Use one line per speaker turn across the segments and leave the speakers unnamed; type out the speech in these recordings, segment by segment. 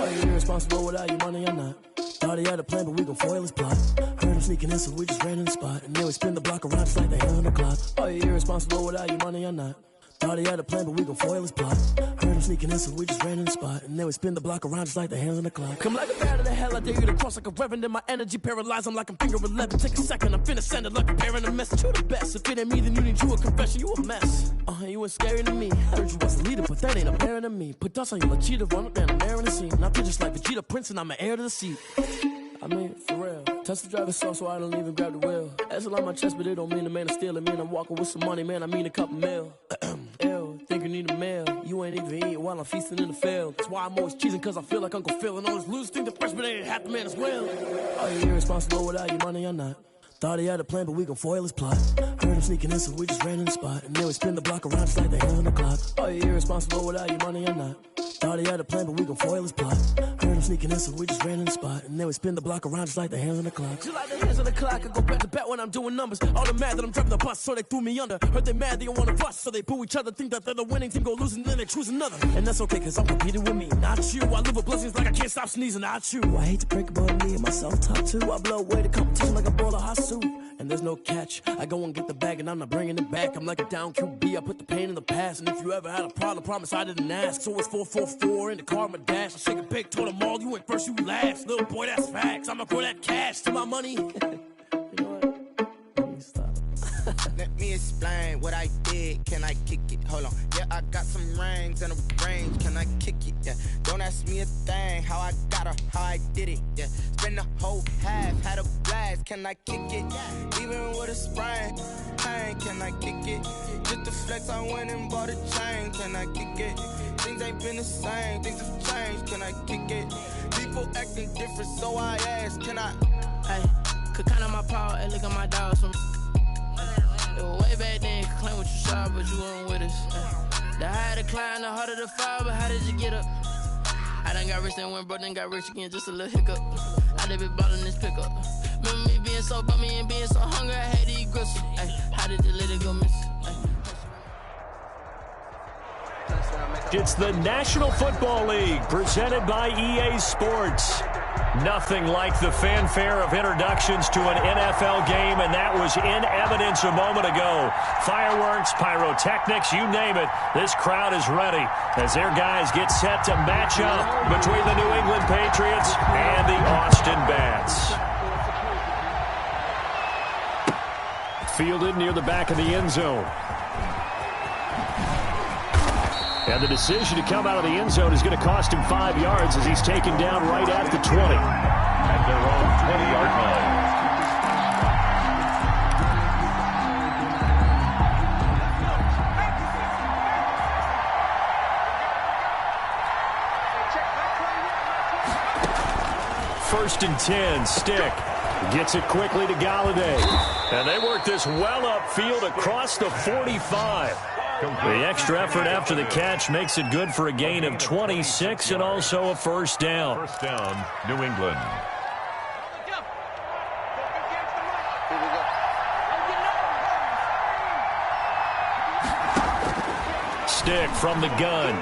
Are you irresponsible without your money or not? Thought he had a plan, but we gon' foil his plot. Heard him sneaking in, so we just ran in the spot. And then we spin the block around just like the hand on the clock. Are you irresponsible without your money or not? Thought he had a plan, but we gon' foil his plot. Heard him sneaking in, so we just ran in the spot. And then we spin the block around just like the hands on the clock. Come like a bat of the hell, I dare you to cross like a reverend. And my energy paralyzed, I'm like I'm finger 11. Take a second, I'm finna send it like a parent a message. You the best, if it ain't me, then you need you a confession. You a mess, you ain't scary to me. Heard you was a leader, but that ain't apparent to me. Put dust on you like cheetah, run up down the air in the scene. Now just like Vegeta Prince, and I'm an heir to the seat. I mean, for real. Touch the driver's soft, so I don't even grab the wheel. That's a lot on my chest, but it don't mean the man is stealing. Man, I'm walking with some money, man, I mean a couple mil. Ew, think you need a meal. You ain't even eating while I'm feasting in the field. That's why I'm always cheesing, cause I feel like Uncle Phil. And all those losers think the freshman ain't half the man as well. Are you irresponsible without your money or not? Thought he had a plan, but we gon' foil his plot. Heard him sneaking in, so we just ran in the spot. And then we spin the block around just like the hands on the clock. Are you irresponsible without your money or not? Thought he had a plan, but we gon' foil his plot. Heard him sneaking in, so we just ran in the spot. And then we spin the block around just like the hands on the clock. Just like the hands on the clock, I go back to back when I'm doing numbers. All the mad that I'm driving the bus, so they threw me under. Heard they mad, they don't wanna bust, so they boo each other. Think that they're the winning team, go losing, then they choose another. And that's okay, cause I'm competing with me, not you. I live with blessings like I can't stop sneezing, not you. I hate to break about me and myself top two. I blow away the competition like a ball of hot soup. And there's no catch. I go and get the bag and I'm not bringing it back. I'm like a down QB, I put the pain in the past. And if you ever had a problem, promise I didn't ask. So it's 444 in the car, my dash. I shake a big, told them all, you went first, you last. Little boy, that's facts. I'ma throw that cash to my money. You know what? Let me stop.
Let me explain what I did. Can I kick it? Hold on. Yeah, I got some rings and a range. Can I kick it? Yeah. Don't ask me a thing. How I got her, how I did it. Yeah. Spend the whole half, had a blast. Can I kick it? Even with a sprain. Pain, can I kick it? Just the flex, I went and bought a chain. Can I kick it? Things ain't been the same. Things have changed. Can I kick it? People acting different, so I ask. Can I?
Hey, could count on my power and look at my dogs from. Way back then, you could claim what you saw, but you weren't with us. The higher the climb, the harder the fall, but how did you get up? I done got rich, then went broke, then got rich again, just a little hiccup. I done been ballin' this pickup. Remember me being so bummy and being so hungry, I had to eat gristle. Ay, how did you let it go miss?
It's the National Football League, presented by EA Sports. Nothing like the fanfare of introductions to an NFL game, and that was in evidence a moment ago. Fireworks, pyrotechnics, you name it. This crowd is ready as their guys get set to match up between the New England Patriots and the Austin Bats. Fielded near the back of the end zone. And the decision to come out of the end zone is going to cost him 5 yards as he's taken down right at the 20.
At their own 20-yard line.
First and 10, Stick. Gets it quickly to Galladay. And they work this well upfield across the 45. The extra effort after the catch makes it good for a gain of 26 and also a first down.
First down, New England.
Stick from the gun.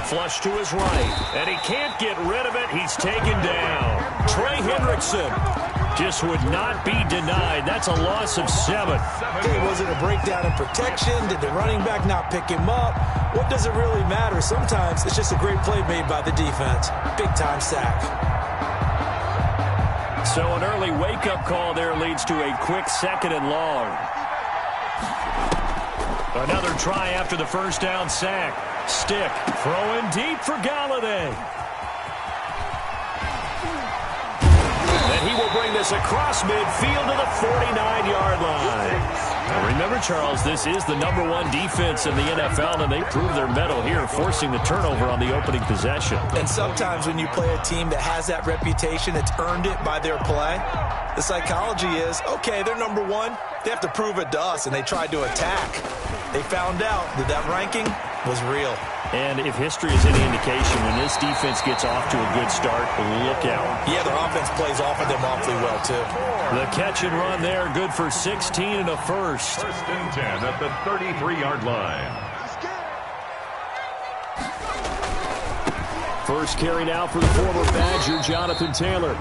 Flush to his right, and he can't get rid of it. He's taken down. Trey Hendrickson just would not be denied. That's a loss of 7.
Hey, was it a breakdown in protection? Did the running back not pick him up? What does it really matter? Sometimes it's just a great play made by the defense. Big-time sack.
So an early wake-up call there leads to a quick 2nd and long. Another try after the first down sack. Stick throwing deep for Galladay. And he will bring this across midfield to the 49-yard line. Now remember, Charles, this is the #1 defense in the NFL, and they prove their mettle here, forcing the turnover on the opening possession.
And sometimes when you play a team that has that reputation, it's earned it by their play. The psychology is, okay, they're #1. They have to prove it to us, and they tried to attack. They found out that ranking was real.
And if history is any indication, when this defense gets off to a good start, look out.
Yeah, their offense plays off of them awfully well, too.
The catch and run there, good for 16 and a first.
First and 10 at the 33-yard line.
First carry now for the former Badger, Jonathan Taylor.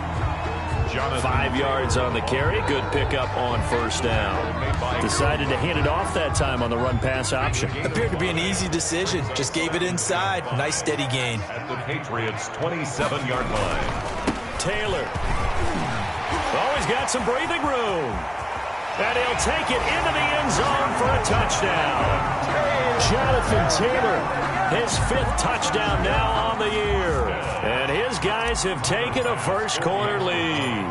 5 yards on the carry. Good pickup on first down. Decided to hand it off that time on the run-pass option.
Appeared to be an easy decision. Just gave it inside. Nice steady gain.
At the Patriots' 27-yard line.
Taylor. Always got some breathing room. And he'll take it into the end zone for a touchdown. Jonathan Taylor, his 5th touchdown now on the year. And his guys have taken a first-quarter lead.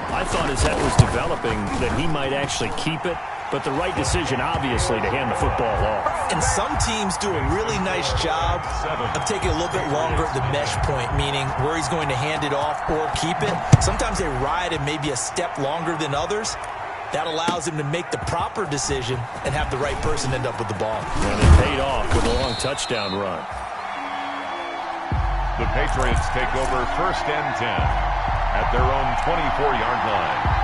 I thought as that was developing that he might actually keep it, but the right decision, obviously, to hand the football off.
And some teams do a really nice job of taking a little bit longer at the mesh point, meaning where he's going to hand it off or keep it. Sometimes they ride it maybe a step longer than others. That allows him to make the proper decision and have the right person end up with the ball.
And it paid off with a long touchdown run.
The Patriots take over 1st and 10 at their own 24-yard line.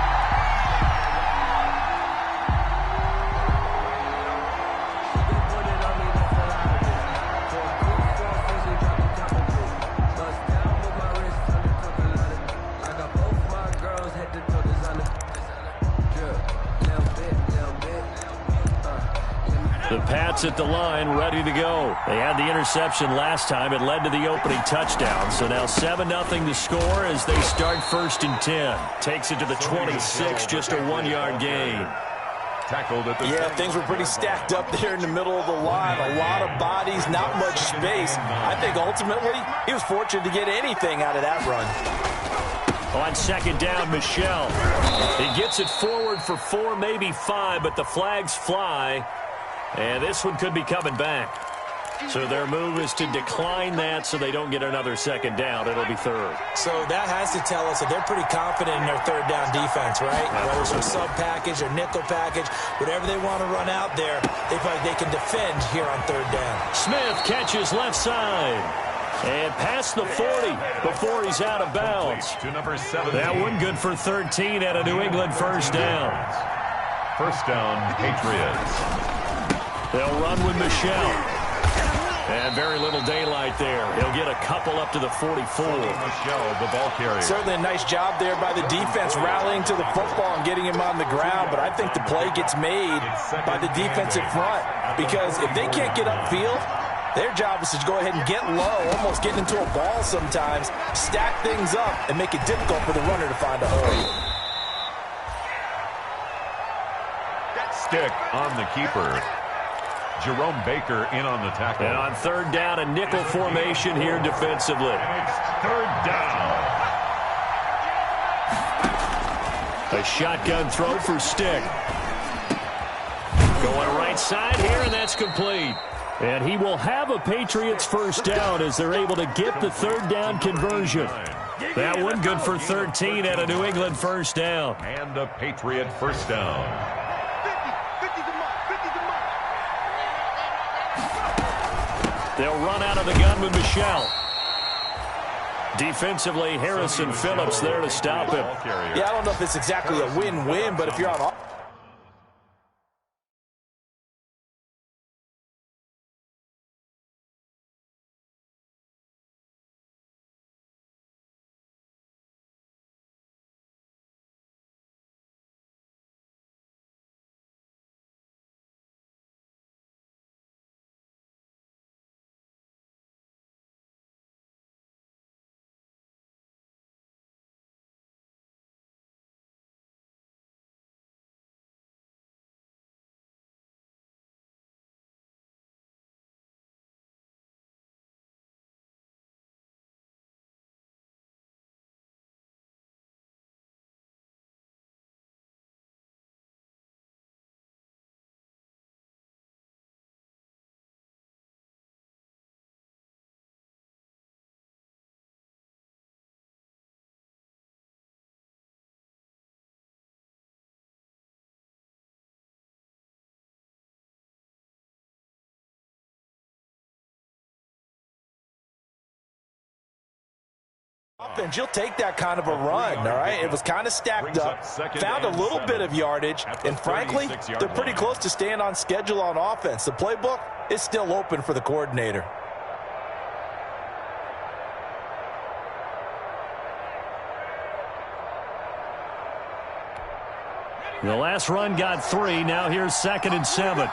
The Pats at the line, ready to go. They had the interception last time. It led to the opening touchdown. So now 7-0 to score as they start 1st and 10. Takes it to the 26, just a 1-yard gain.
Tackled at the
things were pretty stacked up there in the middle of the line. A lot of bodies, not much space. I think ultimately he was fortunate to get anything out of that run.
On 2nd down, Michel. He gets it forward for 4, maybe 5, but the flags fly. And this one could be coming back. So their move is to decline that so they don't get another 2nd down. It'll be 3rd.
So that has to tell us that they're pretty confident in their 3rd down defense, right? Whether it's a sub package or nickel package, whatever they want to run out there, they feel like they can defend here on 3rd down.
Smith catches left side. And past the 40 before he's out of bounds.
To number 7.
That one good for 13 at a New England 1st down.
1st down, Patriots.
They'll run with Michel. And very little daylight there. He'll get a couple up to the 44.
Michel, the ball carrier.
Certainly a nice job there by the defense rallying to the football and getting him on the ground. But I think the play gets made by the defensive front. Because if they can't get upfield, their job is to go ahead and get low, almost get into a ball sometimes, stack things up, and make it difficult for the runner to find a hole.
Stick on the keeper. Jerome Baker in on the tackle.
And on 3rd down, a nickel formation here defensively.
It's 3rd down.
A shotgun throw for Stick. Going right side here, and that's complete. And he will have a Patriots 1st down as they're able to get the 3rd down conversion. That one good for 13 at a New England 1st down.
And a Patriot 1st down.
They'll run out of the gun with Michel. Defensively, Harrison Phillips there to stop him.
Yeah, I don't know if it's exactly a win-win, but if you're on offense, you'll take that kind of a run, all right? It was kind of stacked up, found a little bit of yardage, and frankly, they're pretty close to staying on schedule on offense. The playbook is still open for the coordinator.
The last run got 3. Now here's 2nd and 7.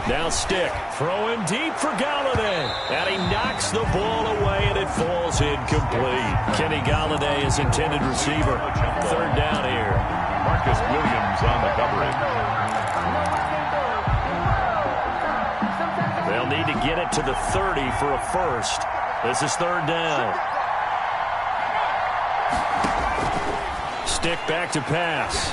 Now Stick. Throwing deep for Galladay. And he knocks the ball away, and it falls incomplete. Kenny Galladay is intended receiver. 3rd down here.
Marcus Williams on the coverage.
They'll need to get it to the 30 for a first. This is 3rd down. Stick back to pass.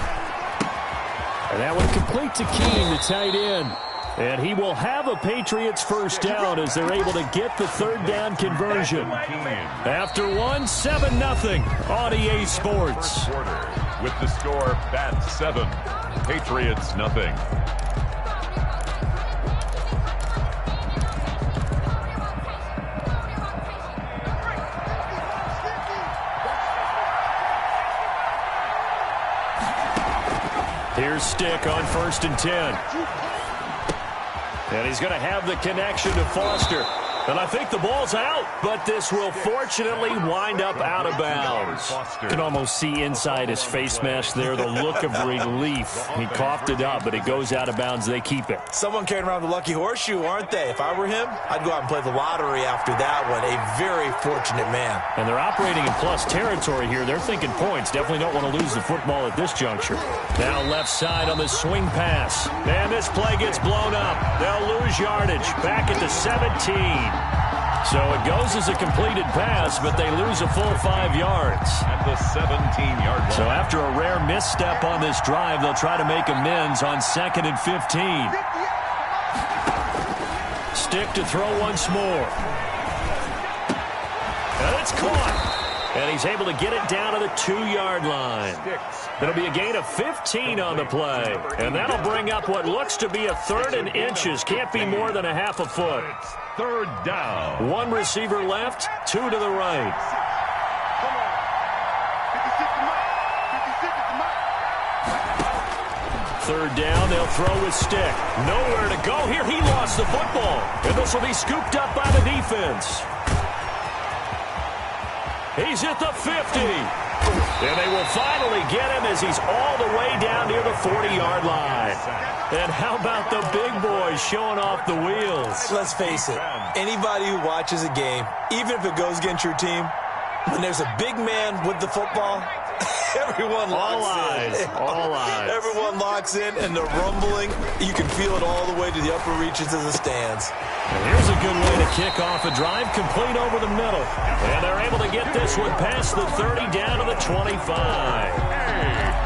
And that one complete to Keene, the tight end. And he will have a Patriots first down as they're able to get the 3rd down conversion. After 7-0 on EA Sports.
With the score, Bat 7, Patriots 0.
Here's Stick on 1st and 10. And he's going to have the connection to Foster. And I think the ball's out, but this will fortunately wind up out of bounds. You can almost see inside his face mask there the look of relief. He coughed it up, but it goes out of bounds. They keep it.
Someone carrying around the lucky horseshoe, aren't they? If I were him, I'd go out and play the lottery after that one. A very fortunate man.
And they're operating in plus territory here. They're thinking points. Definitely don't want to lose the football at this juncture. Now left side on the swing pass. And this play gets blown up. They'll lose yardage. Back at the 17. So it goes as a completed pass, but they lose a full 5 yards.
At the 17-yard line.
So after a rare misstep on this drive, they'll try to make amends on 2nd and 15. Stick to throw once more. And it's caught. And he's able to get it down to the 2-yard line. It'll be a gain of 15 on the play. And that'll bring up what looks to be a 3rd and inches. Can't be more than a half a foot.
3rd down.
1 receiver left, 2 to the right. Third down, they'll throw with Stick. Nowhere to go here. He lost the football. And this will be scooped up by the defense. He's at the 50. And they will finally get him as he's all the way down near the 40-yard line. And how about the big boys showing off the wheels?
Let's face it, anybody who watches a game, even if it goes against your team, when there's a big man with the football, everyone locks in.
All eyes.
Everyone locks in, and the rumbling, you can feel it all the way to the upper reaches of the stands.
And here's a good way to kick off a drive, complete over the middle. And they're able to get this one past the 30 down to the 25.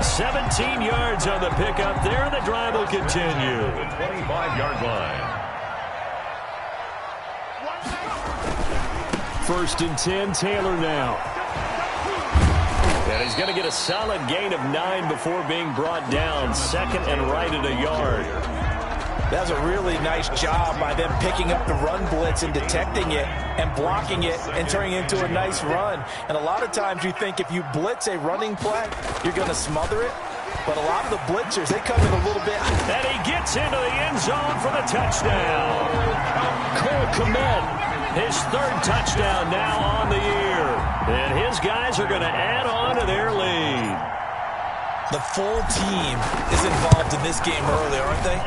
17 yards on the pickup there, and the drive will continue.
The 25-yard line.
1st and 10, Taylor now. And he's going to get a solid gain of 9 before being brought down. 2nd and right at a yard.
That was a really nice job by them picking up the run blitz and detecting it and blocking it and turning it into a nice run. And a lot of times you think if you blitz a running play, you're going to smother it. But a lot of the blitzers, they come in a little bit.
And he gets into the end zone for the touchdown. Cole Kmet, his 3rd touchdown now on the year. And his guys are going to add on to their lead.
The full team is involved in this game early, aren't they?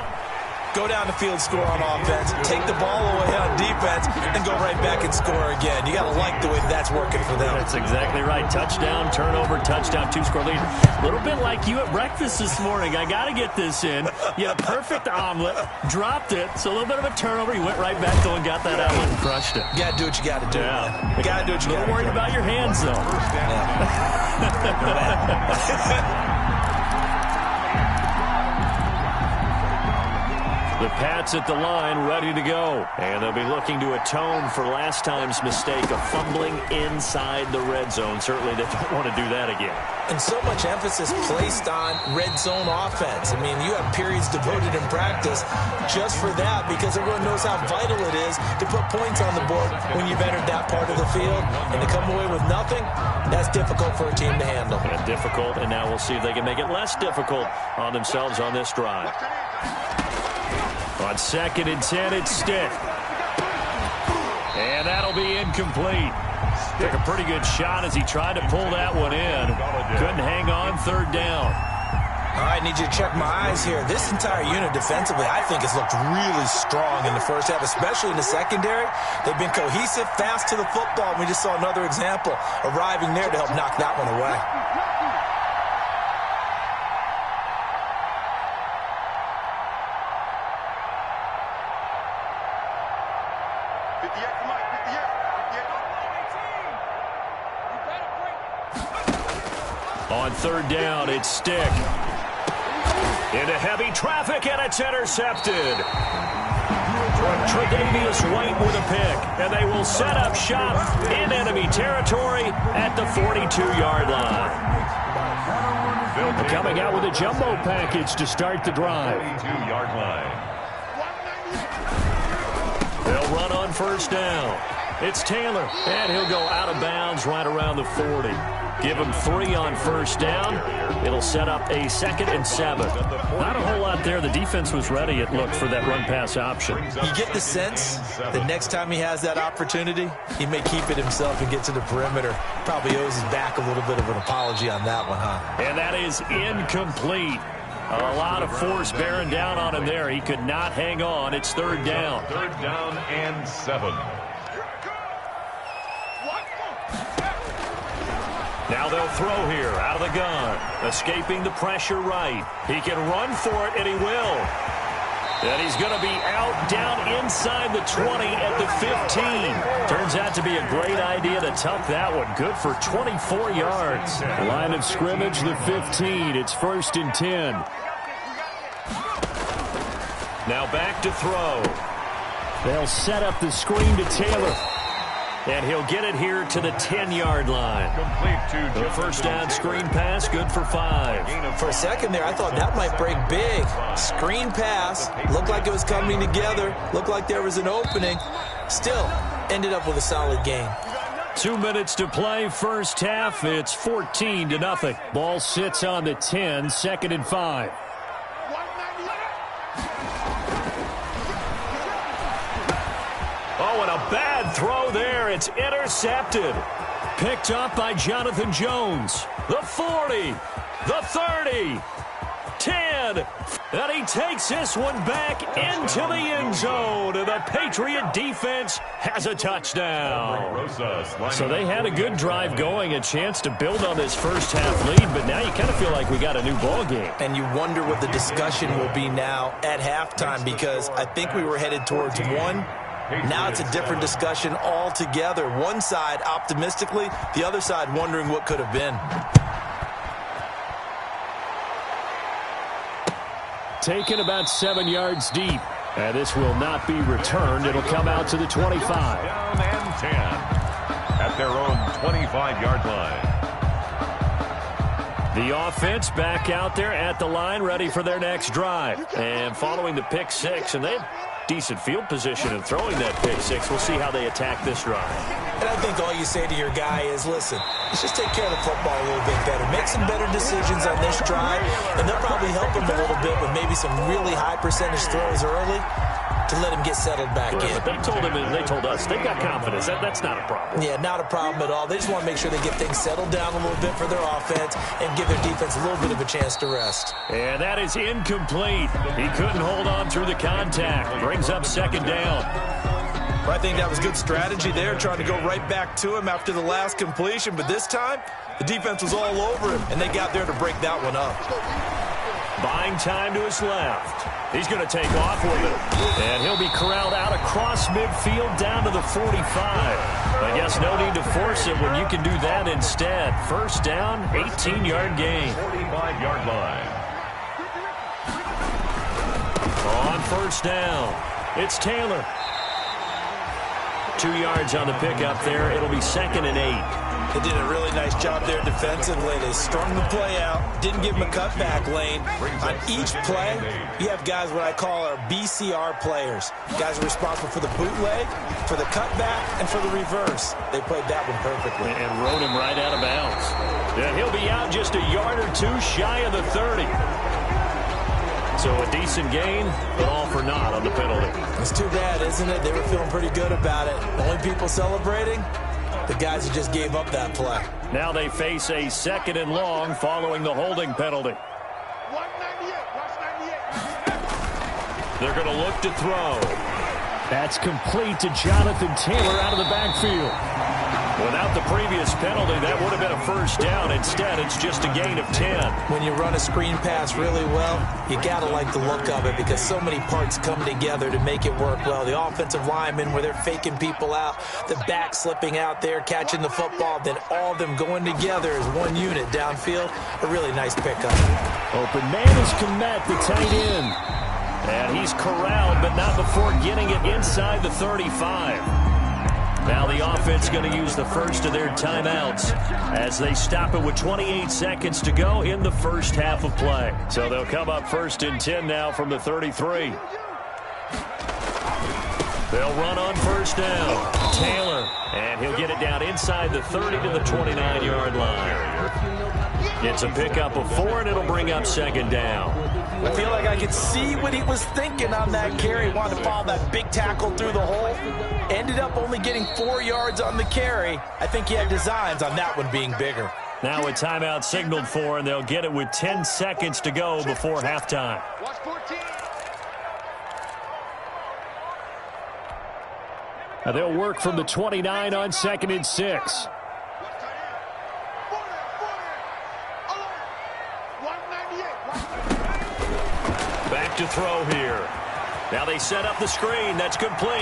Go down the field, score on offense, take the ball away on defense, and go right back and score again. You got to like the way that's working for them.
That's exactly right. Touchdown, turnover, touchdown, 2-score lead. A little bit like you at breakfast this morning. I got to get this in. You had a perfect omelet, dropped it, so a little bit of a turnover. You went right back to and got that omelet and crushed it.
You got to do what you got to do.
Yeah.
You got to do what you got to do.
Don't worry about your hands, though. The Pats at the line, ready to go. And they'll be looking to atone for last time's mistake of fumbling inside the red zone. Certainly they don't want to do that again.
And so much emphasis placed on red zone offense. I mean, you have periods devoted in practice just for that because everyone knows how vital it is to put points on the board when you've entered that part of the field. And to come away with nothing, that's difficult for a team to handle.
And difficult, and now we'll see if they can make it less difficult on themselves on this drive. On 2nd and 10, it's Stick. And that'll be incomplete. Took a pretty good shot as he tried to pull that one in. Couldn't hang on, third down.
All right, need you to check my eyes here. This entire unit defensively, I think, has looked really strong in the first half, especially in the secondary. They've been cohesive, fast to the football, and we just saw another example arriving there to help knock that one away.
On third down, it's Stick. Into heavy traffic, and it's intercepted. Tre'Davious White with a pick, and they will set up shop in enemy territory at the 42-yard line. Coming out with a jumbo package to start the drive.
42-yard line.
They'll run on first down. It's Taylor, and he'll go out of bounds right around the 40. Give him 3 on first down. It'll set up a 2nd and 7. Not a whole lot there. The defense was ready, it looked, for that run-pass option.
You get the sense that next time he has that opportunity, he may keep it himself and get to the perimeter. Probably owes his back a little bit of an apology on that one, huh?
And that is incomplete. A lot of force bearing down on him there. He could not hang on. It's third down.
Third down and 7.
Now they'll throw here out of the gun. Escaping the pressure right. He can run for it, and he will. And he's going to be out down inside the 20 at the 15. Turns out to be a great idea to tuck that one. Good for 24 yards. Line of scrimmage, the 15. It's 1st and 10. Now back to throw. They'll set up the screen to Taylor. And he'll get it here to the 10-yard line.
Complete to
the first down screen pass, good for 5.
For a second there, I thought that might break big. Screen pass, looked like it was coming together, looked like there was an opening. Still, ended up with a solid gain.
2 minutes to play, first half. It's 14-0. Ball sits on the 10, 2nd and 5. Oh, and a bad throw there. It's intercepted. Picked up by Jonathan Jones. The 40, the 30, 10. And he takes this one back into the end zone. And the Patriot defense has a touchdown. So they had a good drive going, a chance to build on this first half lead. But now you kind of feel like we got a new ball game.
And you wonder what the discussion will be now at halftime, because I think we were headed towards one. Now it's a different discussion altogether. One side optimistically, the other side wondering what could have been.
Taken about 7 yards deep. And this will not be returned. It'll come out to the 25.
Down and 10 at their own 25-yard line.
The offense back out there at the line, ready for their next drive. And following the pick 6, and they have decent field position in throwing that pick 6. We'll see how they attack this drive.
And I think all you say to your guy is, listen, let's just take care of the football a little bit better. Make some better decisions on this drive, and they'll probably help him a little bit with maybe some really high percentage throws early to let him get settled back in.
But they told him, and they told us, they've got confidence. That's not a problem.
Yeah, not a problem at all. They just want to make sure they get things settled down a little bit for their offense and give their defense a little bit of a chance to rest.
And that is incomplete. He couldn't hold on through the contact. Brings up 2nd down.
I think that was good strategy there, trying to go right back to him after the last completion. But this time, the defense was all over him, and they got there to break that one up.
Buying time to his left. He's going to take off with it. And he'll be corralled out across midfield down to the 45. I guess no need to force it when you can do that instead. First down, 18-yard gain.
45-yard line.
On first down, it's Taylor. 2 yards on the pickup there. It'll be 2nd and 8.
They did a really nice job there defensively. They strung the play out, didn't give him a cutback lane. On each play, you have guys what I call our BCR players. Guys are responsible for the bootleg, for the cutback, and for the reverse. They played that one perfectly.
And rode him right out of bounds. And he'll be out just a yard or two shy of the 30. So a decent gain, but all for naught on the penalty.
It's too bad, isn't it? They were feeling pretty good about it. Only people celebrating, the guys who just gave up that play.
Now they face a 2nd and long following the holding penalty. They're going to look to throw. That's complete to Jonathan Taylor out of the backfield. Without the previous penalty, that would have been a first down. Instead, it's just a gain of 10.
When you run a screen pass really well, you got to like the look of it because so many parts come together to make it work well. The offensive linemen, where they're faking people out, the back slipping out there, catching the football, then all of them going together as one unit downfield. A really nice pickup.
Open man is Komet, the tight end. And he's corralled, but not before getting it inside the 35. Now the offense going to use the first of their timeouts as they stop it with 28 seconds to go in the first half of play. So they'll come up 1st and 10 now from the 33. They'll run on 1st down. Taylor, and he'll get it down inside the 30 to the 29-yard line. It's a pickup of 4, and it'll bring up 2nd down.
I feel like I could see what he was thinking on that carry. Wanted to follow that big tackle through the hole. Ended up only getting 4 yards on the carry. I think he had designs on that one being bigger.
Now a timeout signaled for, and they'll get it with 10 seconds to go before halftime. Now they'll work from the 29 on 2nd and 6. Back to throw here. Now they set up the screen. That's complete.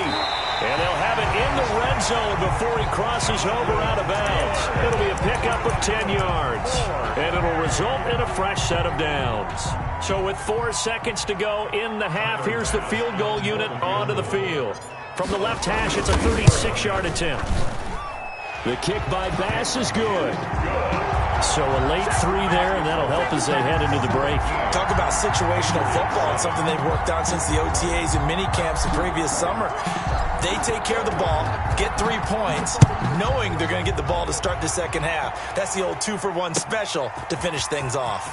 And they'll have it in the red zone before he crosses over out of bounds. It'll be a pickup of 10 yards. And it'll result in a fresh set of downs. So with 4 seconds to go in the half, here's the field goal unit onto the field. From the left hash, it's a 36-yard attempt. The kick by Bass is good. So a late 3 there, and that'll help as they head into the break.
Talk about situational football. It's something they've worked on since the OTAs and mini camps the previous summer. They take care of the ball, get 3 points, knowing they're going to get the ball to start the second half. That's the old 2-for-1 special to finish things off.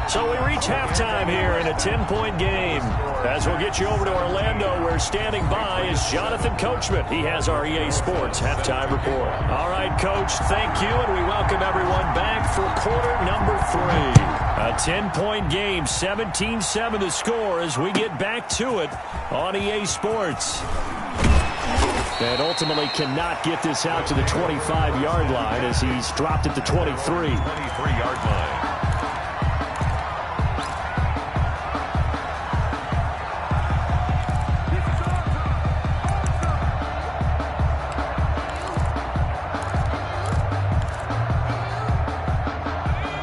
So we reach halftime here in a 10-point game. As we'll get you over to Orlando, where standing by is Jonathan Coachman. He has our EA Sports halftime report. All right, Coach, thank you, and we welcome everyone back for quarter number 3. A 10-point game, 17-7 the score as we get back to it on EA Sports. And ultimately cannot get this out to the 25-yard line as he's dropped at the 23.
23-yard line.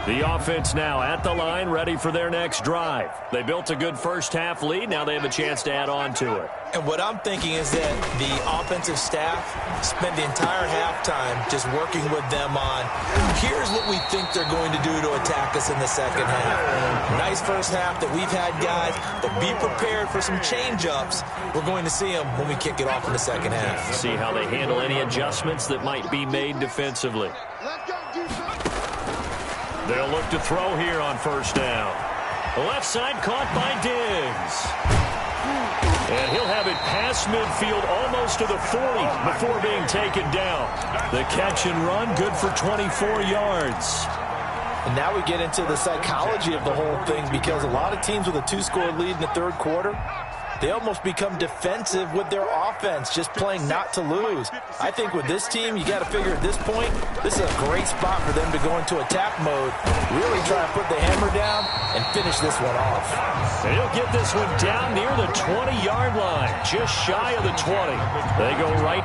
The offense now at the line, ready for their next drive. They built a good first half lead. Now they have a chance to add on to it.
And what I'm thinking is that the offensive staff spent the entire halftime just working with them on, here's what we think they're going to do to attack us in the second half. Nice first half that we've had, guys, but be prepared for some change-ups. We're going to see them when we kick it off in the second half.
See how they handle any adjustments that might be made defensively. They'll look to throw here on 1st down. Left side caught by Diggs. And he'll have it past midfield almost to the 40 before being taken down. The catch and run, good for 24 yards.
And now we get into the psychology of the whole thing because a lot of teams with a 2-score lead in the third quarter, they almost become defensive with their offense, just playing not to lose. I think with this team, you got to figure at this point, this is a great spot for them to go into attack mode, really try to put the hammer down and finish this one off.
And he'll get this one down near the 20-yard line, just shy of the 20. They go right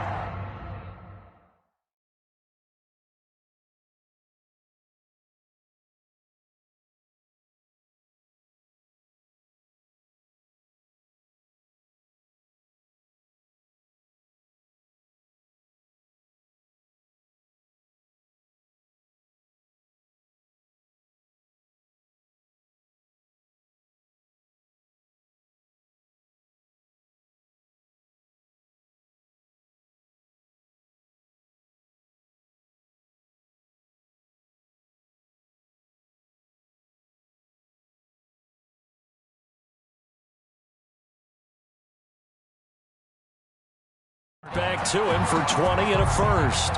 Back to him for 20 and a first.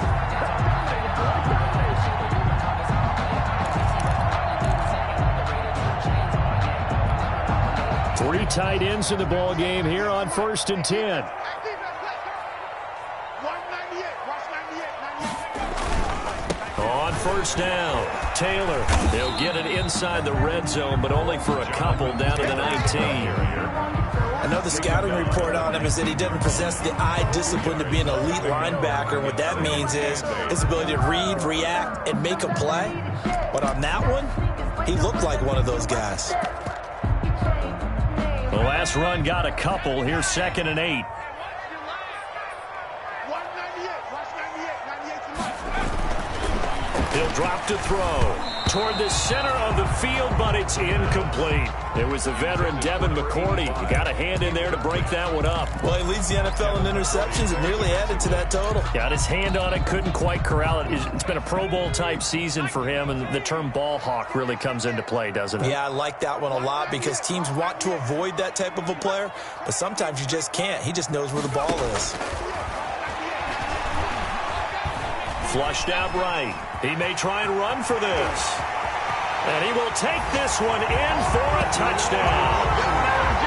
Three tight ends in the ball game here on 1st and 10. On first down, Taylor. They'll get it inside the red zone, but only for a couple down to the 19.
Another scouting report on him is that he doesn't possess the eye discipline to be an elite linebacker. What that means is his ability to read, react, and make a play. But on that one, he looked like one of those guys.
The last run got a couple. Here's 2nd and 8. He'll drop to throw toward the center of the field, but it's incomplete. It was the veteran Devin McCourty. You got a hand in there to break that one up.
Well, he leads the NFL in interceptions and nearly added to that total.
Got his hand on it, couldn't quite corral it. It's been a Pro Bowl-type season for him, and the term ball hawk really comes into play, doesn't it?
Yeah, I like that one a lot because teams want to avoid that type of a player, but sometimes you just can't. He just knows where the ball is.
Flushed out right. He may try and run for this. And he will take this one in for a touchdown.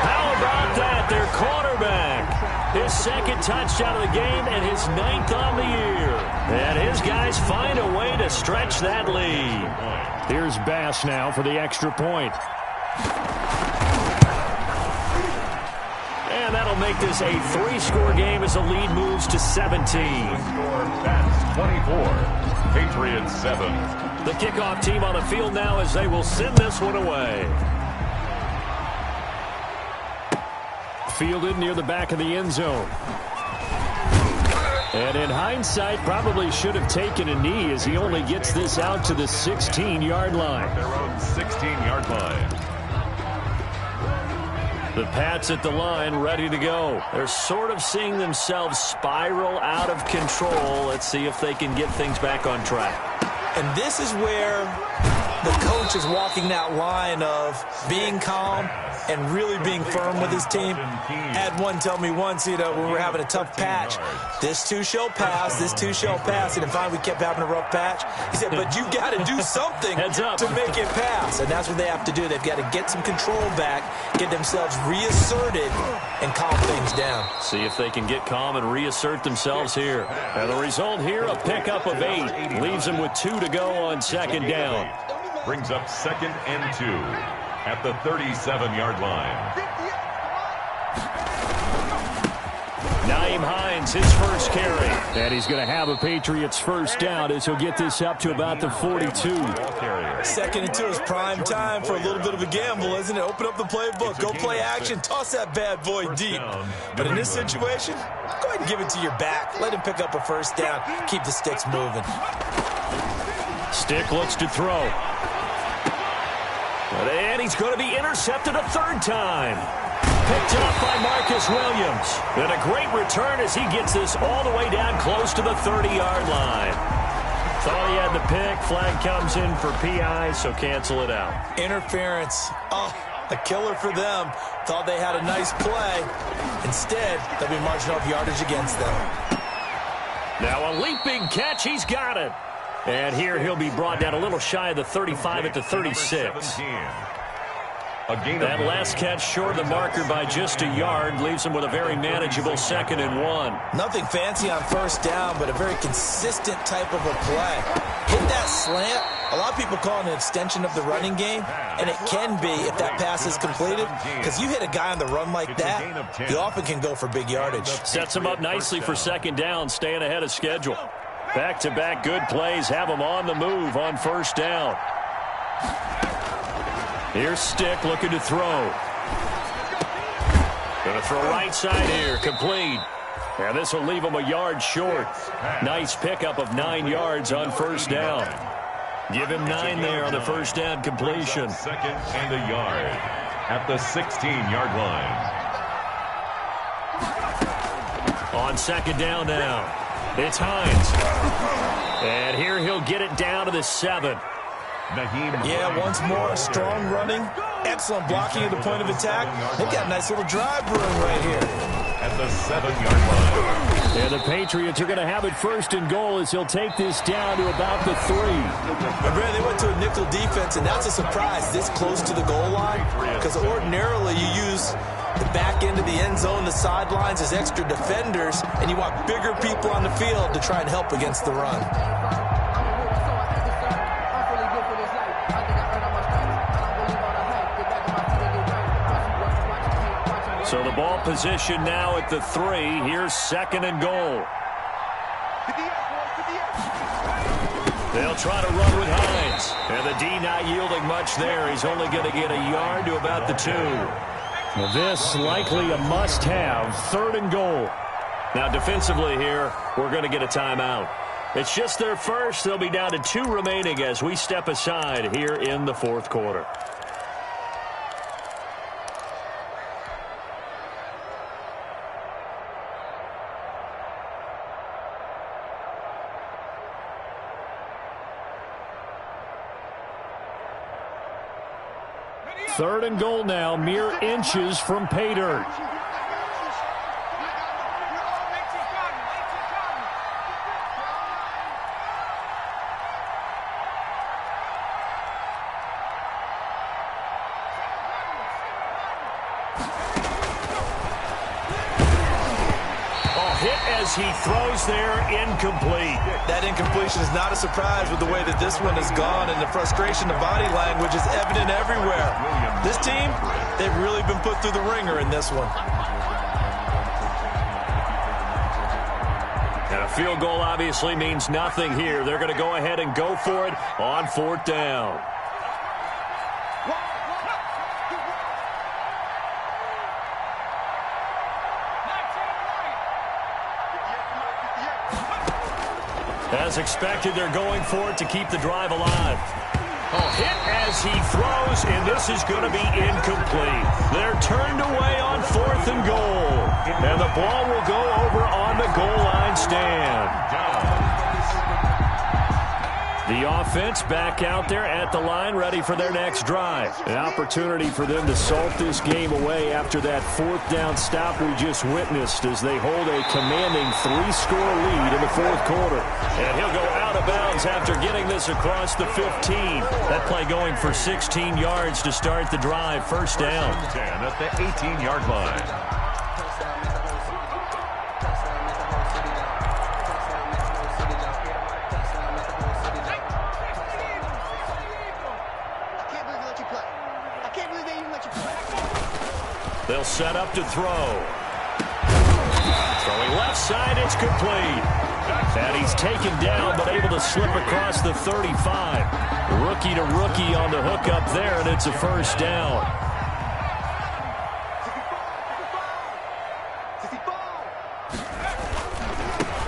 How about that? Their quarterback. His 2nd touchdown of the game and his 9th on the year. And his guys find a way to stretch that lead. Here's Bass now for the extra point. And that'll make this a 3-score game as the lead moves to 17.
That's 24. Patriots 7.
The kickoff team on the field now as they will send this one away. Fielded near the back of the end zone. And in hindsight, probably should have taken a knee as he only gets this out to the 16-yard line.
Their own 16-yard line.
The Pats at the line, ready to go. They're sort of seeing themselves spiral out of control. Let's see if they can get things back on track.
And this is where the coach is walking that line of being calm and really being firm with his team. Had one tell me once, when we were having a tough patch, this too shall pass, this too shall pass. And finally we kept having a rough patch. He said, but you've got to do something to make it pass. And that's what they have to do. They've got to get some control back, get themselves reasserted, and calm things down.
See if they can get calm and reassert themselves here. And the result here, a pickup of 8. Leaves them with 2 to go on 2nd down.
Brings up 2nd and 2 at the 37-yard line.
Nyheim Hines, his first carry. And he's going to have a Patriots first down as he'll get this up to about the 42.
2nd and 2 is prime time for a little bit of a gamble, isn't it? Open up the playbook, go play action, toss that bad boy deep. But in this situation, go ahead and give it to your back. Let him pick up a first down. Keep the sticks moving.
Stick looks to throw. And he's going to be intercepted a 3rd time. Picked up by Marcus Williams. And a great return as he gets this all the way down close to the 30-yard line. Thought he had the pick. Flag comes in for PI, so cancel it out.
Interference. Oh, a killer for them. Thought they had a nice play. Instead, they'll be marching off yardage against them.
Now a leaping catch. He's got it. And here he'll be brought down a little shy of the 35 at the 36. That last catch short of the marker by just a yard leaves him with a very manageable 2nd and 1.
Nothing fancy on first down, but a very consistent type of a play. Hit that slant. A lot of people call it an extension of the running game, and it can be if that pass is completed, because you hit a guy on the run like that, you often can go for big yardage.
Sets him up nicely for 2nd down, staying ahead of schedule. Back-to-back good plays have him on the move on first down. Here's Stick looking to throw. Going to throw right side here, complete. And this will leave him a yard short. Nice pickup of 9 yards on first down. Give him 9 there on the first down completion.
2nd and a yard at the 16-yard line.
On 2nd down now. It's Hines. And here he'll get it down to the 7.
Yeah, once more, strong running, excellent blocking at the point of attack. They've got a nice little drive brewing right here.
At the 7-yard line.
And the Patriots are going to have it first and goal as he'll take this down to about the 3.
And Brad, they went to a nickel defense, and that's a surprise this close to the goal line, because ordinarily you use the back end of the end zone, the sidelines as extra defenders, and you want bigger people on the field to try and help against the run.
So the ball position now at the 3. Here's 2nd and goal. They'll try to run with Hines. And the D not yielding much there. He's only going to get a yard to about the 2. Well, this likely a must-have. 3rd and goal. Now defensively here, we're going to get a timeout. It's just their first. They'll be down to 2 remaining as we step aside here in the 4th quarter. Third and goal now, mere inches from pay dirt. Hit as he throws there, incomplete.
That incompletion is not a surprise with the way that this one has gone, and the frustration of body language is evident everywhere. This team, they've really been put through the ringer in this one.
And a field goal obviously means nothing here. They're going to go ahead and go for it on 4th down. As expected, they're going for it to keep the drive alive. Hit as he throws, and this is going to be incomplete. They're turned away on 4th and goal. And the ball will go over on the goal line stand. The offense back out there at the line, ready for their next drive. An opportunity for them to salt this game away after that 4th down stop we just witnessed as they hold a commanding 3-score lead in the 4th quarter. And he'll go out of bounds after getting this across the 15. That play going for 16 yards to start the drive. First down.
10 at the 18-yard line.
They'll set up to throw. Throwing left side, it's complete. And he's taken down, but able to slip across the 35. Rookie to rookie on the hook up there, and it's a first down.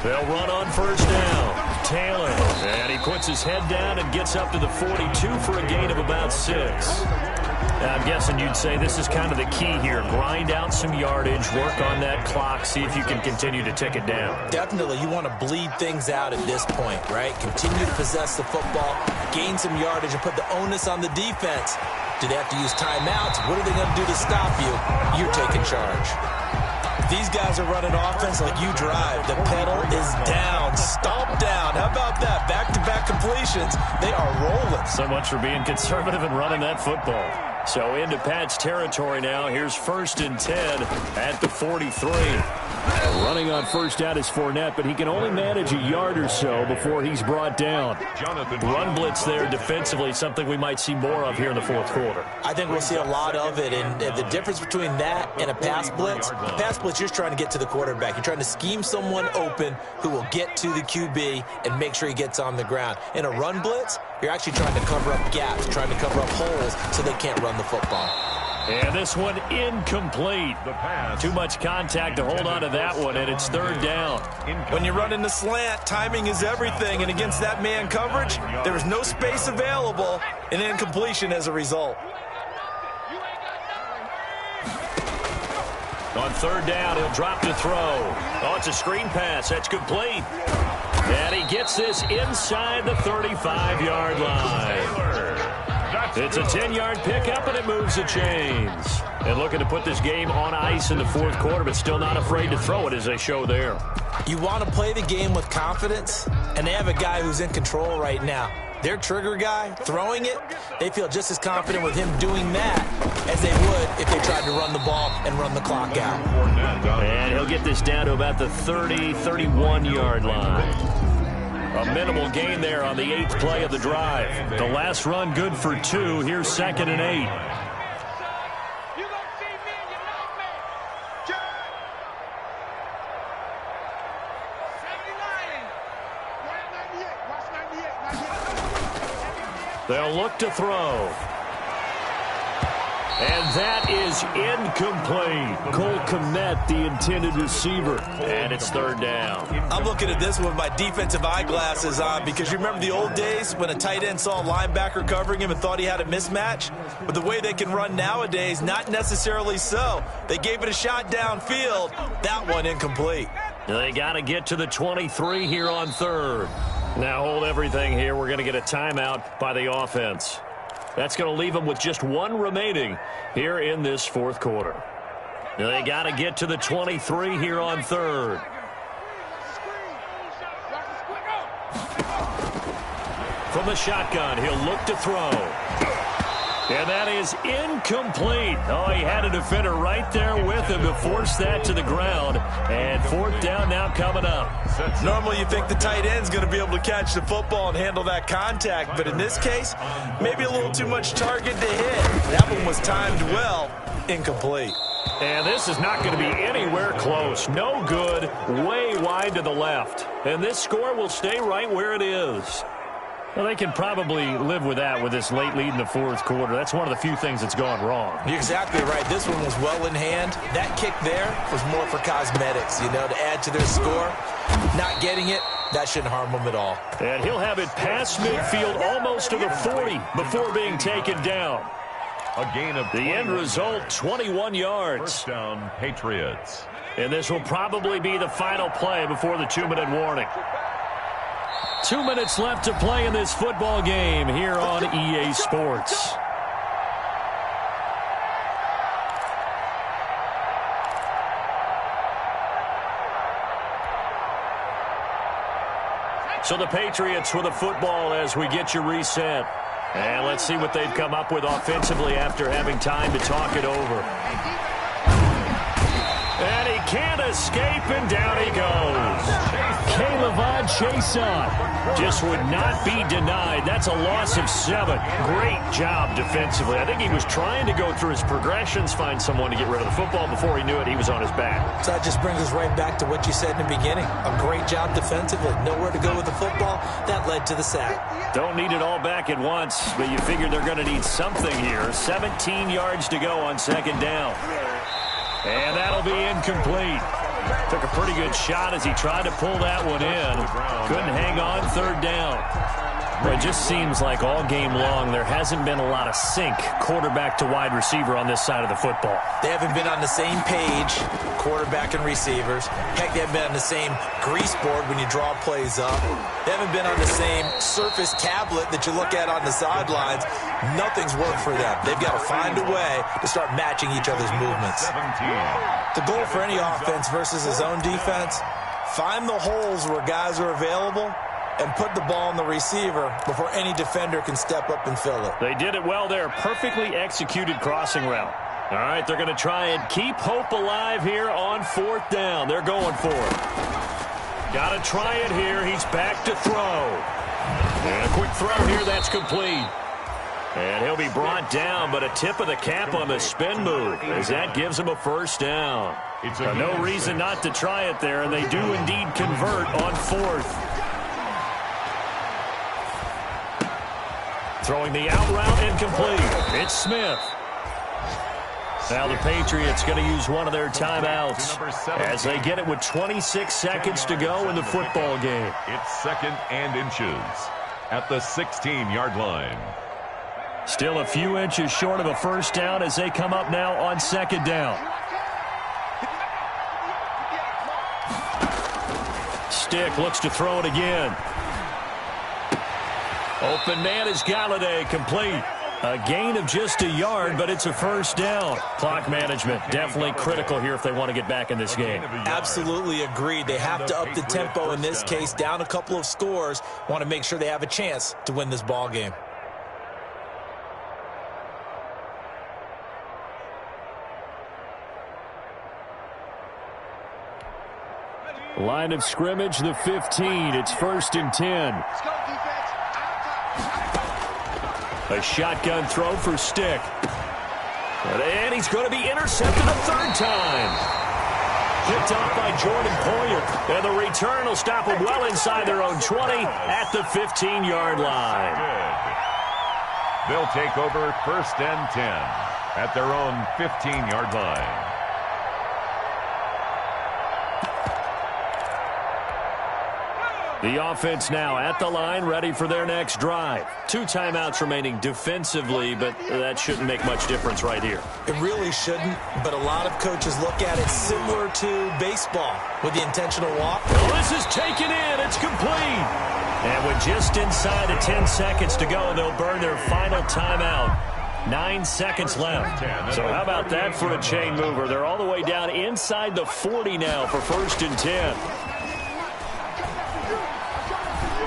They'll run on first down. Taylor, and he puts his head down and gets up to the 42 for a gain of about 6. I'm guessing you'd say this is kind of the key here. Grind out some yardage, work on that clock, see if you can continue to tick it down.
Definitely, you want to bleed things out at this point, right? Continue to possess the football, gain some yardage, and put the onus on the defense. Do they have to use timeouts? What are they going to do to stop you? You're taking charge. These guys are running offense like you drive. The pedal is down, stomp down. How about that? Back-to-back completions. They are rolling.
So much for being conservative and running that football. So into Pat's territory now. Here's 1st and 10 at the 43. Running on first down is Fournette, but he can only manage a yard or so before he's brought down. Run blitz there defensively, something we might see more of here in the 4th quarter.
I think we'll see a lot of it, and the difference between that and a pass blitz, you're just trying to get to the quarterback. You're trying to scheme someone open who will get to the QB and make sure he gets on the ground. In a run blitz, you're actually trying to cover up gaps, trying to cover up holes so they can't run the football.
And this one incomplete. Too much contact to hold on to that one, and it's 3rd down.
When you run in the slant, timing is everything, and against that man coverage, there is no space available, and incompletion as a result.
On 3rd down, he'll drop to throw. Oh, it's a screen pass. That's complete. And he gets this inside the 35-yard line. It's a 10-yard pickup, and it moves the chains. And looking to put this game on ice in the fourth quarter, but still not afraid to throw it as they show there.
You want to play the game with confidence, and they have a guy who's in control right now. Their trigger guy, throwing it, they feel just as confident with him doing that as they would if they tried to run the ball and run the clock out.
And he'll get this down to about the 31-yard line. A minimal gain there on the 8th play of the drive. The last run good for 2. Here's 2nd and 8. They'll look to throw. And that is incomplete. Cole Kmet, the intended receiver. And it's 3rd down.
I'm looking at this with my defensive eyeglasses on because you remember the old days when a tight end saw a linebacker covering him and thought he had a mismatch? But the way they can run nowadays, not necessarily so. They gave it a shot downfield. That one incomplete.
They got to get to the 23 here on 3rd. Now hold everything here. We're going to get a timeout by the offense. That's going to leave them with just 1 remaining here in this fourth quarter. They got to get to the 23 here on 3rd. From the shotgun, he'll look to throw. And that is incomplete. Oh, he had a defender right there with him to force that to the ground. And 4th down now coming up.
Normally you think the tight end's going to be able to catch the football and handle that contact. But in this case, maybe a little too much target to hit. That one was timed well. Incomplete.
And this is not going to be anywhere close. No good. Way wide to the left. And this score will stay right where it is. Well, they can probably live with that with this late lead in the fourth quarter. That's one of the few things that's gone wrong.
You're exactly right. This one was well in hand. That kick there was more for cosmetics, you know, to add to their score. Not getting it, that shouldn't harm them at all.
And he'll have it past midfield almost to the 40 before being taken down.
A gain of
the end result, 21 yards.
First down, Patriots.
And this will probably be the final play before the 2-minute warning. 2 minutes left to play in this football game here on EA Sports. So the Patriots with the football as we get you reset. And let's see what they've come up with offensively after having time to talk it over. And he can't escape, and down he goes. Caleb Chason just would not be denied. That's a loss of 7. Great job defensively. I think he was trying to go through his progressions, find someone to get rid of the football. Before he knew it, he was on his back.
So that just brings us right back to what you said in the beginning. A great job defensively. Nowhere to go with the football. That led to the sack.
Don't need it all back at once, but you figure they're going to need something here. 17 yards to go on 2nd down. And that'll be incomplete. Took a pretty good shot as he tried to pull that one in. Couldn't hang on 3rd down. Well, it just seems like all game long there hasn't been a lot of sync quarterback to wide receiver on this side of the football.
They haven't been on the same page, quarterback and receivers. Heck, they haven't been on the same grease board when you draw plays up. They haven't been on the same surface tablet that you look at on the sidelines. Nothing's worked for them. They've got to find a way to start matching each other's movements.
17.
The goal for any offense versus his own defense, find the holes where guys are available and put the ball on the receiver before any defender can step up and fill it.
They did it well there. Perfectly executed crossing route. All right, they're going to try and keep hope alive here on 4th down. They're going for it. Got to try it here. He's back to throw. And a quick throw here. That's complete. And he'll be brought down, but a tip of the cap on the spin move as that gives him a 1st down. No reason not to try it there, and they do indeed convert on 4th. Throwing the out route incomplete. It's Smith. Now the Patriots going to use one of their timeouts as they get it with 26 seconds to go in the football game.
It's 2nd and inches at the 16-yard line.
Still a few inches short of a 1st down as they come up now on 2nd down. stick, looks to throw it again. Open man is Galladay, complete. A gain of just a yard, but it's a first down. Clock management, definitely critical here if they want to get back in this game.
Absolutely agreed. They have to up the tempo in this case, down a couple of scores. Want to make sure they have a chance to win this ball game.
Line of scrimmage, the 15. It's 1st and 10. A shotgun throw for Stick. And he's going to be intercepted a third time. Picked off by Jordan Poyer. And the return will stop him well inside their own 20 at the 15-yard line.
They'll take over 1st and 10 at their own 15-yard line.
The offense now at the line, ready for their next drive. 2 timeouts remaining defensively, but that shouldn't make much difference right here.
It really shouldn't, but a lot of coaches look at it similar to baseball with the intentional walk.
Oh, this is taken in. It's complete. And with just inside of 10 seconds to go, they'll burn their final timeout. 9 seconds left. So how about that for a chain mover? They're all the way down inside the 40 now for 1st and 10.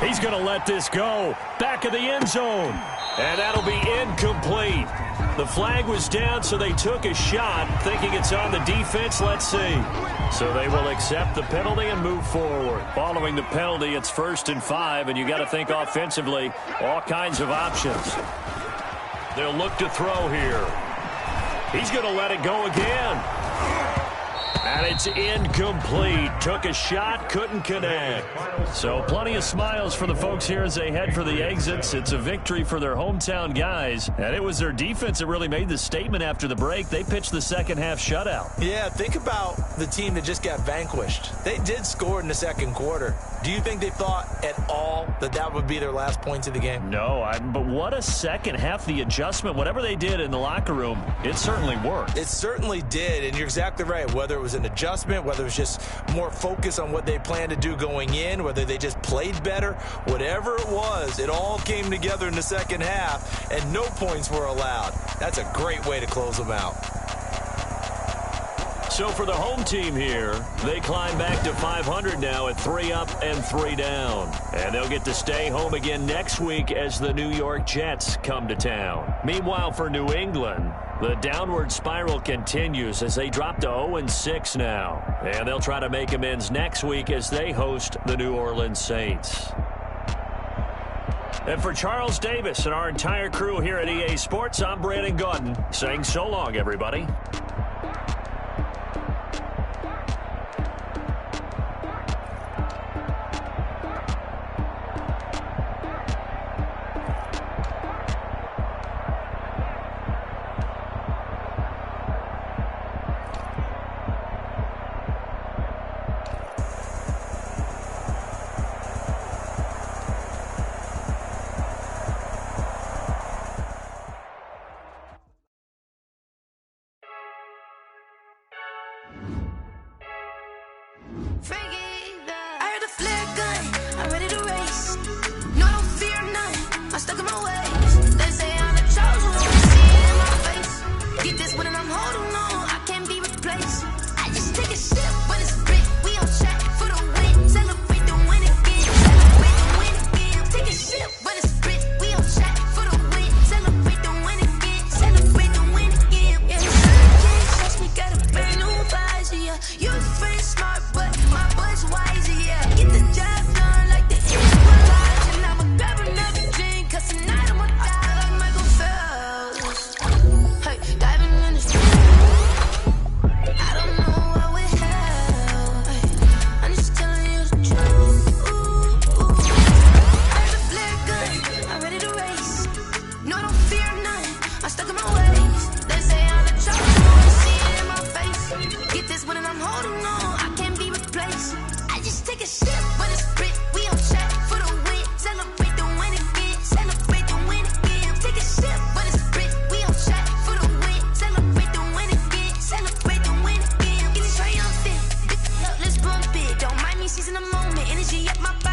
He's going to let this go. Back of the end zone. And that'll be incomplete. The flag was down, so they took a shot, thinking it's on the defense. Let's see. So they will accept the penalty and move forward. Following the penalty, it's 1st and 5, and you got to think offensively, all kinds of options. They'll look to throw here. He's going to let it go again. And it's incomplete. Took a shot, couldn't connect. So plenty of smiles for the folks here as they head for the exits. It's a victory for their hometown guys. And it was their defense that really made the statement after the break. They pitched the second half shutout.
Yeah, think about the team that just got vanquished. They did score in the second quarter. Do you think they thought at all that that would be their last points of the game?
No, but what a second half. The adjustment, whatever they did in the locker room, it certainly worked.
It certainly did, and you're exactly right. Whether it was an adjustment, whether it was just more focus on what they planned to do going in, whether they just played better, whatever it was, it all came together in the second half, and no points were allowed. That's a great way to close them out.
So for the home team here, they climb back to 500 now at 3 up and 3 down. And they'll get to stay home again next week as the New York Jets come to town. Meanwhile, for New England, the downward spiral continues as they drop to 0-6 now. And they'll try to make amends next week as they host the New Orleans Saints. And for Charles Davis and our entire crew here at EA Sports, I'm Brandon Gordon saying so long, everybody.
Season a moment. appreciate my body.